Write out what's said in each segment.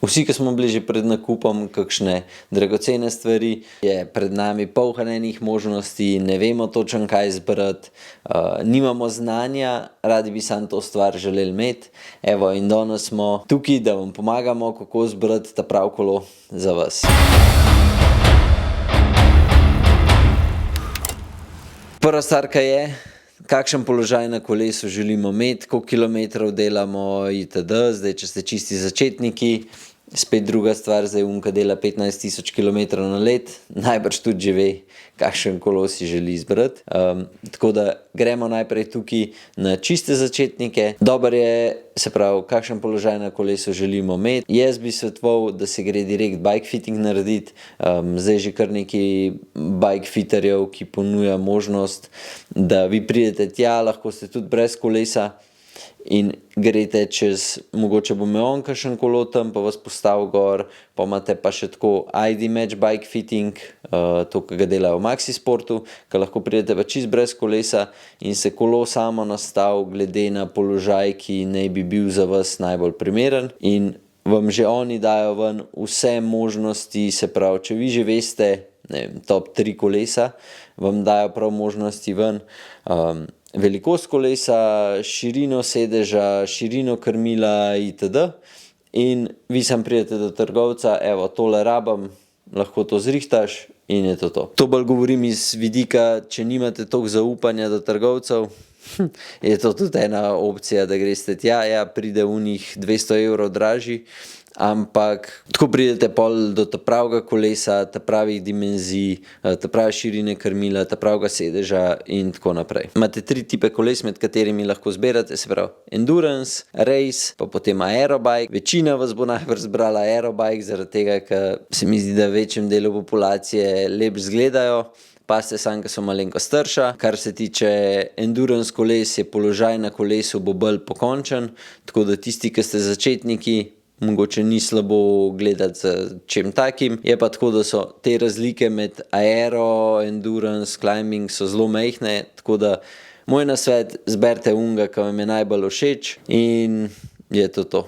Vsi, ki smo bili že pred nakupom kakšne dragocene stvari, je pred nami polno enih možnosti, ne vemo točno, kaj izbrati, nimamo znanja, radi bi samo to stvar želeli imeti. Evo, in danes smo tukaj, da vam pomagamo, kako izbrati ta prav kolo za vas. Prva stvar, kaj je, kakšen položaj na kolesu želimo imeti, koliko kilometrov delamo itd. Zdaj, če ste čisti začetniki, spet druga stvar, zdaj ki dela 15 000 kilometrov na let, najbrž tudi že ve, kakšen kolo si želi izbrati. Tako da gremo najprej tukaj na čiste začetnike. Dobro je, se pravi, kakšen položaj na kolesu želimo imeti. Jaz bi svetoval, da se gre direkt bike fitting narediti. Zdaj že kar nekaj bike fitterjev, ki ponuja možnost, da vi pridete tja, lahko ste tudi brez kolesa in greste čez, mogoče bo imel on kakšen kolo tam, pa vas postavil gor, pa imate pa še tako ID Match Bike Fitting, to, ki ga delajo v Maxi Sportu, ki lahko pridete pa čist brez kolesa in se kolo samo nastavi glede na položaj, ki naj bi bil za vas najbolj primeren, in vam že oni dajo ven vse možnosti, se pravi, če vi že veste, ne vem, top 3 kolesa, vam dajo prav možnosti ven. Velikost kolesa, širino sedeža, širino krmila itd. In vi sam pridete do trgovca, evo, tole rabim, lahko to zrihtaš in je to. To bolj govorim iz vidika, če nimate toliko zaupanja do trgovcev, je to tudi ena opcija, da greste tja, ja, pride v njih 200 evrov dražji, ampak tako pridete pol do ta pravega kolesa, ta pravih dimenzij, ta prave širine krmila, ta pravega sedeža in tako naprej. Imate 3 tipe koles, med katerimi lahko zberate, se pravi endurance, race, pa potem aerobike. Večina vas bo najbrž zbrala aerobike, zaradi tega, ker se mi zdi, da večjem delu populacije lep izgledajo. Paste sam, ki so malenko starša. Kar se tiče endurance koles, je položaj na kolesu bo bolj pokončen, tako da tisti, ki ste začetniki, mogoče ni slabo gledati za čem takim. Je pa tako, da so te razlike med aero, endurance, climbing so zelo majhne, tako da moj nasvet, zberite unga, ki vam je najbolj všeč in je to.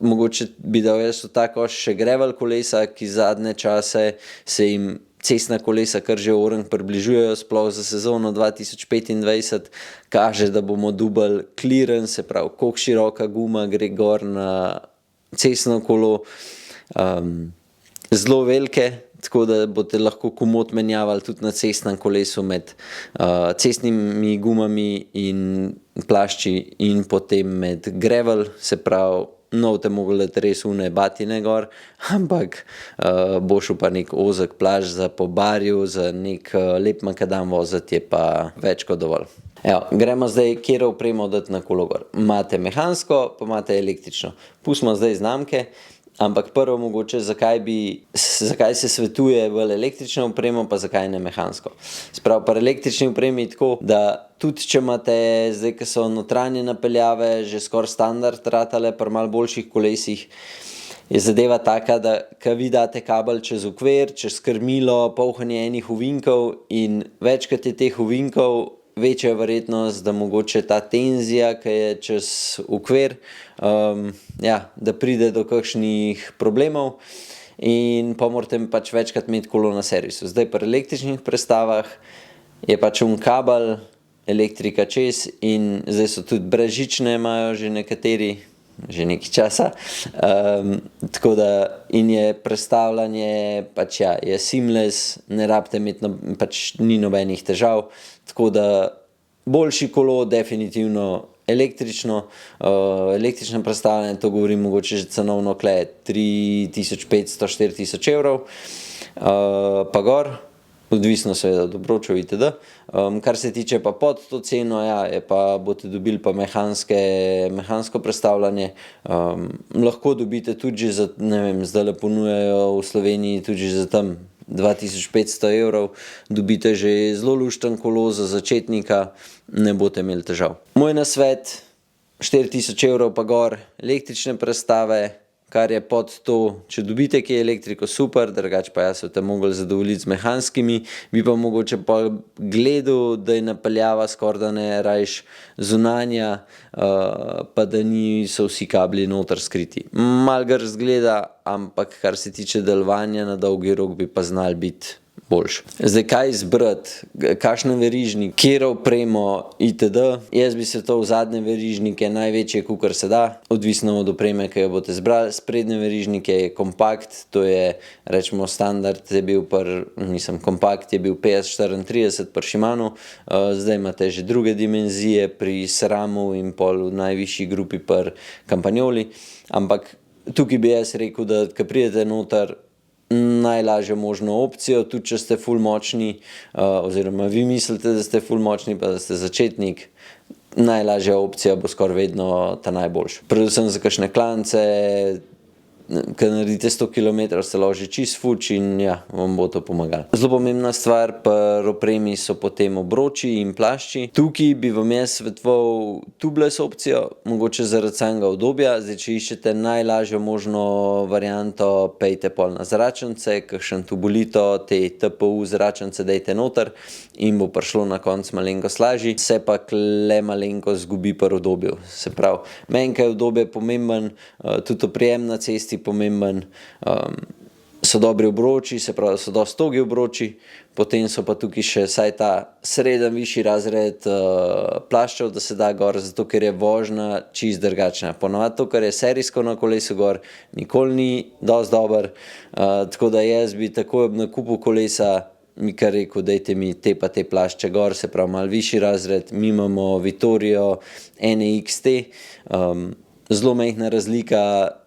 Mogoče bi dal jaz v ta koš še gravel kolesa, ki zadnje čase se jim cestna kolesa kar že orang približujejo, sploh za sezono 2025, kaže, da bomo dobili clearance, se pravi, koliko široka guma gre gor na cestno kolo, zelo velike, tako da boste lahko komot menjavali tudi na cestnem kolesu med cestnimi gumami in plašči in potem med gravel, se pravi, te mogli dati res une batine gor, ampak bo šel pa nek ozek plašč za po barju, za nek lep makadam voziti, je pa več kot dovolj. Evo, gremo zdaj, kjer opremo dati na kolo gor. Imate mehansko, pa imate električno. Pustimo zdaj znamke, ampak prvo mogoče, zakaj se svetuje bolj električno opremo, pa zakaj ne mehansko. Sprav, pri električni opremi je tako, da tudi če imate, zdaj, ki so notranje napeljave, že skoraj standard ratale, pri malo boljših kolesih, je zadeva taka, da ko vi date kabel čez okvir, čez krmilo, polhanje enih ovinkov in večkrat je teh ovinkov, večja verjetnost, da mogoče ta tenzija, ki je čez okvir, da pride do kakšnih problemov in pa morate pač večkrat imeti kolo na servisu. Zdaj pri električnih prestavah je pač kabel, elektrika čez in zdaj so tudi brezžične, imajo že nekateri, že nekaj časa, tako da in je prestavljanje, pač ja, je seamless, ne rabite imeti, pač ni nobenih težav, tako da boljši kolo, definitivno električno, električno prestavljanje, to govorim mogoče že cenovno kle 3500–4000 evrov, pa gor, odvisno seveda od obročev itd. Kar se tiče pa pod to ceno, ja, je pa boste dobili pa mehansko prestavljanje. Lahko dobite tudi že za, ne vem, zdajle ponujajo v Sloveniji tudi že za tam 2500 evrov, dobite že zelo lušten kolo za začetnika, ne boste imeli težav. Moj nasvet, 4000 evrov pa gor, električne prestave, kar je pod to, če dobite kje elektriko, super, drugače pa jaz se te mogli zadovoljiti z mehanskimi, bi pa mogoče pa gledal, da je napeljava skoraj da ne rajš zunanja, pa da niso vsi kabli noter skriti. Mal ga razgleda, ampak kar se tiče delovanja na dolgi rok, bi pa znal biti boljš. Zdaj, kaj izbrati, kakšne verižnike, kjer opremo itd. Jaz bi se to v zadnje verižnike, največje, kakor se da, odvisno od opreme, ki jo boste zbrali. Sprednje verižnike je kompakt, to je, rečemo, standard, kompakt je bil 50-34 pri Shimanu, zdaj imate že druge dimenzije pri SRAM-u in pol v najvišji grupi pri Campagnoli, ampak tukaj bi jaz rekel, da ko pridete noter, najlažjo možno opcijo, tudi če ste ful močni, oziroma vi mislite, da ste ful močni, pa da ste začetnik, najlažja opcija bo skoraj vedno ta najboljša. Predvsem za kakšne klance, ko naredite 100 km, se loži čist fuč in ja, vam bo to pomagalo. Zelo pomembna stvar pri opremi so potem obroči in plašči. Tukaj bi vam jaz svetoval tubeless opcijo, mogoče zaradi samega udobja. Zdaj, če iščete najlažjo možno varianto, pejte pol na zračnice, kakšen tubulito, te TPU zračnice dejte noter in bo prišlo na konc malenkost lažji, se pa le malenkost zgubi pri udobju. Se pravi, meni je udobje pomemben, tudi oprijem na cesti pomemben, so dobri obroči, se pravi, so dosti togi obroči, potem so pa tukaj še saj ta sreden višji razred plaščev, da se da gor, zato ker je vožnja čist drugačna. Ponovadi to, kar je serijsko na kolesu gor, nikoli ni dosti dober, tako da jaz bi takoj ob nakupu kolesa mi kar rekel, dajte mi te pa te plašče gor, se pravi, malo višji razred. Mi imamo Vittorio NEXT, zelo majhna razlika,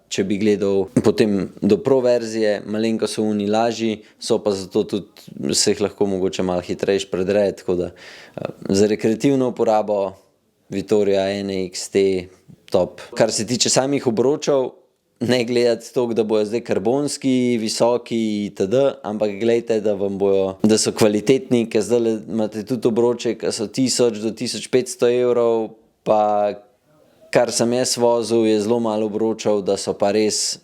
če bi gledal potem do Pro verzije, malenko so oni lažji, so pa zato tudi se jih lahko mogoče malo hitrejš predreje, tako da za rekreativno uporabo Vittoria NEXT top. Kar se tiče samih obročev, ne gledati toliko, da bojo zdaj karbonski, visoki itd., ampak gledajte, da so kvalitetni, ker zdaj imate tudi obroče, ki so 1000 do 1500 evrov, pa kar sem jaz vozil, je zelo malo obročev, da so pa res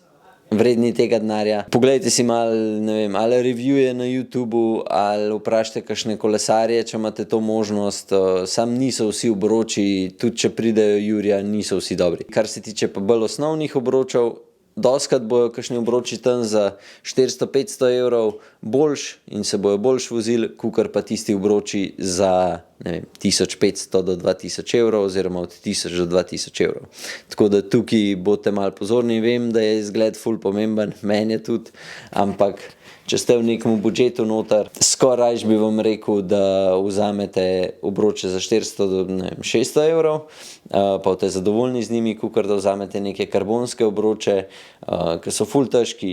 vredni tega denarja. Poglejte si malo, ne vem, ali reviewje na YouTubu, ali vprašajte kakšne kolesarje, če imate to možnost. Sam niso vsi obroči, tudi če pridejo Jurija, niso vsi dobri. Kar se tiče pa bolj osnovnih obročev, dostikrat bojo kakšni obroči tam za 400-500 evrov boljš in se bojo boljš vozili, kakor pa tisti obroči za, ne vem, 1500 do 2000 evrov oziroma od 1000 do 2000 evrov. Tako da tukaj boste malo pozorni, vem, da je izgled ful pomemben, meni je tudi, ampak če ste v nekem budžetu noter, skoraj bi vam rekel, da vzamete obroče za 400 do 600 evrov, pa boste zadovoljni z njimi, kakor da vzamete neke karbonske obroče, ki so ful težki,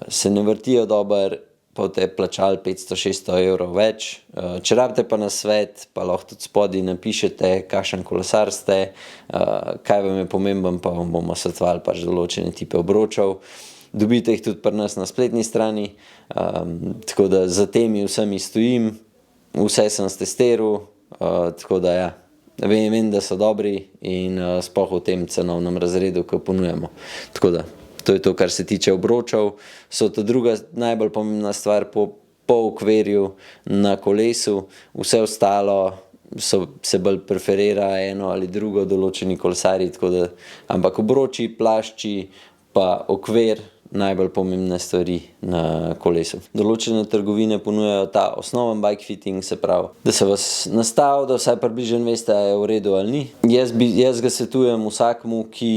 se ne vrtijo dober, pa boste plačali 500-600 evrov več. Če rabite pa nasvet, pa lahko tudi spodaj napišete, kakšen kolesar ste, kaj vam je pomemben, pa vam bomo svetovali pač določene tipe obročev. Dobite jih tudi pri nas na spletni strani, tako da za temi vsemi stojim, vse sem stestiral, tako da ja, vem, da so dobri in sploh v tem cenovnem razredu, ko ponujamo. Tako da, to je to, kar se tiče obročev. So to druga najbolj pomembna stvar po okvirju na kolesu, vse ostalo se bolj preferira eno ali drugo, določeni kolesarji, tako da, ampak obroči, plašči pa okvir, najbolj pomembne stvari na kolesu. Določene trgovine ponujajo ta osnoven bike fitting, se pravi, da se vas nastavi, da vsaj približno veste, a je v redu ali ni. Jaz ga svetujem vsakmu, ki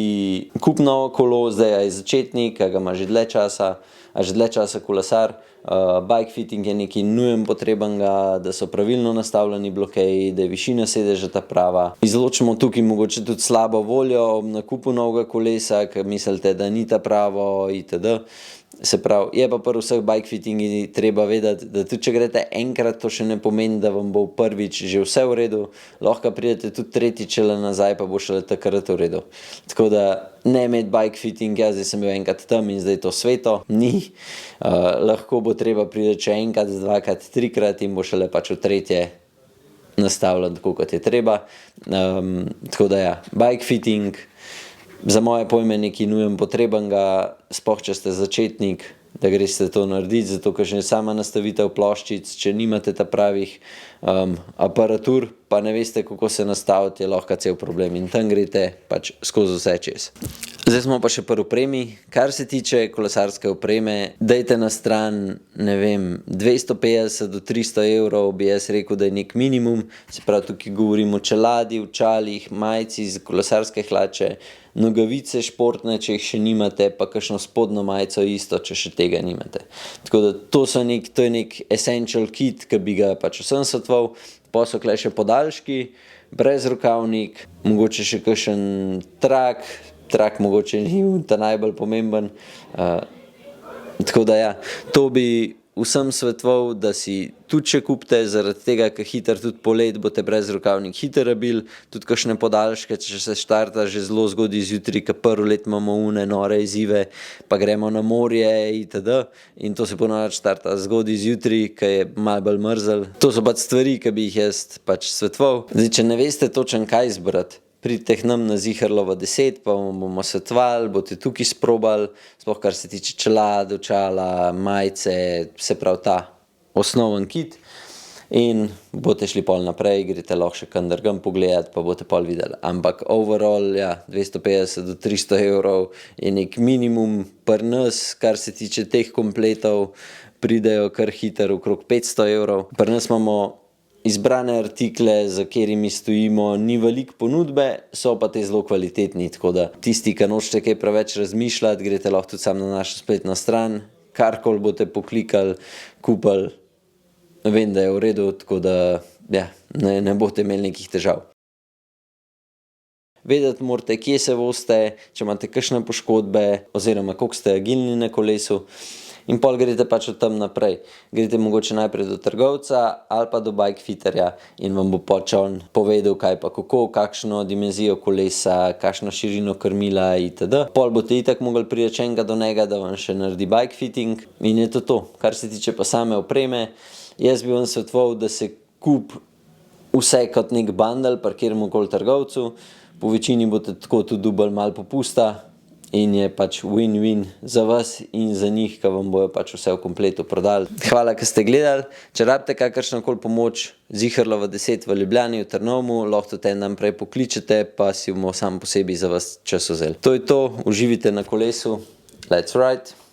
kupi novo kolo, zdaj je začetnik, a ga ima že dlje časa kolesar. Bike fitting je nekaj nujen potrebnega, da so pravilno nastavljeni blokeji, da je višina sedeža ta prava. Izločimo tukaj mogoče tudi slabo voljo ob nakupu novega kolesa, ker mislite, da ni ta pravo itd. Se pravi, je pa pri vseh bike fittingih treba vedeti, da tudi če greste enkrat, to še ne pomeni, da vam bo prvič že vse v redu, lahko pridete tudi tretjič nazaj, pa bo šele takrat v redu. Tako da ne imeti bike fitting, jaz zdaj sem bil enkrat tam in zdaj to sveto, ni. Lahko bo treba priti še enkrat, dvakrat, trikrat in bo šele pač v tretje nastavljati tako, kot je treba. Tako da ja, bike fitting za moje pojme nekaj nujen potrebenega, sploh če ste začetnik, da greste to narediti, zato ker že sama nastavitev ploščic, če nimate ta pravih aparatur, pa ne veste, kako se nastaviti, je lahko cel problem in tam greste pač skozi vse čez. Zdaj smo pa še pri opremi. Kar se tiče kolesarske opreme, dajte na stran, ne vem, 250 do 300 evrov, bi jaz rekel, da je nek minimum. Se pravi, tukaj govorimo o čeladi, očalih, majici za kolesarske hlače, nogavice športne, če jih še nimate, pa kakšno spodnjo majico isto, če še tega nimate. Tako da to je nek essential kit, ki bi ga pač vsem svetoval. Pa so tukaj še podaljški, brezrokavnik, mogoče še kakšen trak mogoče ni ta najbolj pomemben. Tako da ja, to bi vsem svetoval, da si tudi še kupite, zaradi tega, ker hitro tudi polet boste brezrokavnik hitro rabili, tudi kakšne podaljške, če se štarta že zelo zgodaj zjutraj, ker prvo let imamo nore izzive, pa gremo na morje itd. In to se ponavadi štarta zgodaj zjutraj, ker je malo bolj mrzel. To so pač stvari, ki bi jih jaz pač svetoval. Zdaj, če ne veste točno kaj izbrati, pridite k nam na Ziherlovo 10, pa bomo svetovali, boste tukaj sprobali, sploh kar se tiče čelad, očala, majice, se pravi ta osnoven kit. In boste šli pol naprej, greste lahko še kam drugam pogledati, pa boste pol videli. Ampak overall, ja, 250 do 300 evrov je nek minimum pri nas, kar se tiče teh kompletov, pridejo kar hitro okrog 500 evrov. Pri nas imamo izbrane artikle, za katerimi stojimo, ni veliko ponudbe, so pa te zelo kvalitetni, tako da tisti, ki nočete kaj preveč razmišljati, greste lahko tudi sam na našo spletno stran, karkoli boste poklikali, kupili, vem, da je v redu, tako da ja, ne boste imeli nekih težav. Vedeti morate, kje se vozite, če imate kakšne poškodbe, oziroma koliko ste agilni na kolesu. In pol greste pač od tam naprej. Greste mogoče najprej do trgovca ali pa do bikefitterja in vam bo pač on povedal, kaj pa kako, kakšno dimenzijo kolesa, kakšno širino krmila itd. Pol boste itak mogli priti enega do njega, da vam še naredi bikefitting in je to. Kar se tiče pa same opreme, jaz bi vam svetoval, da se kupi vse kot nek bundle pri kateremkoli trgovcu. Po večini boste tako tudi dobili malo popusta. In je pač win-win za vas in za njih, ki vam bojo pač vse v kompletu prodali. Hvala, ker ste gledali. Če rabite kakršnokoli pomoč, Ziherlova 10 v Ljubljani, v Trnovmu, lahko tudi en dan prej pokličete, pa si bomo sam posebej za vas čas vzeli. To je to, uživite na kolesu. Let's ride!